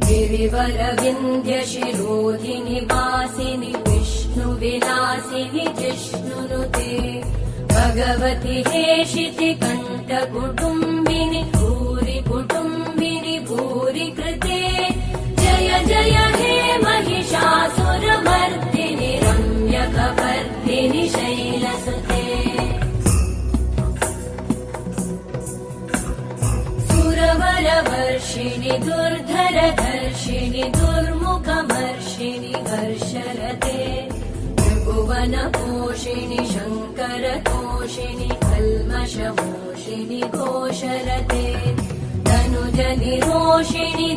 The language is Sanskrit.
गिरिवरविन्ध्यशिरोधिनि वासिनि विष्णुविलासिनि जिष्णुनुते भगवति हेशिति कण्ठकुटुम्बिनि भूरि कुटुम्बिनि भूरि कृते जय जय हे महिषासुरमर्दिनि रम्यकपर्दिनि शैलसुते सुरवरवर्षिणि दुर्धरधर्षिणि दुर्मुखमर्षिणि हर्षरते त्रिभुवनपोषिणि शङ्करतोषिणि कल्मषमोषिणि घोषरते तनुजनिरोषिणि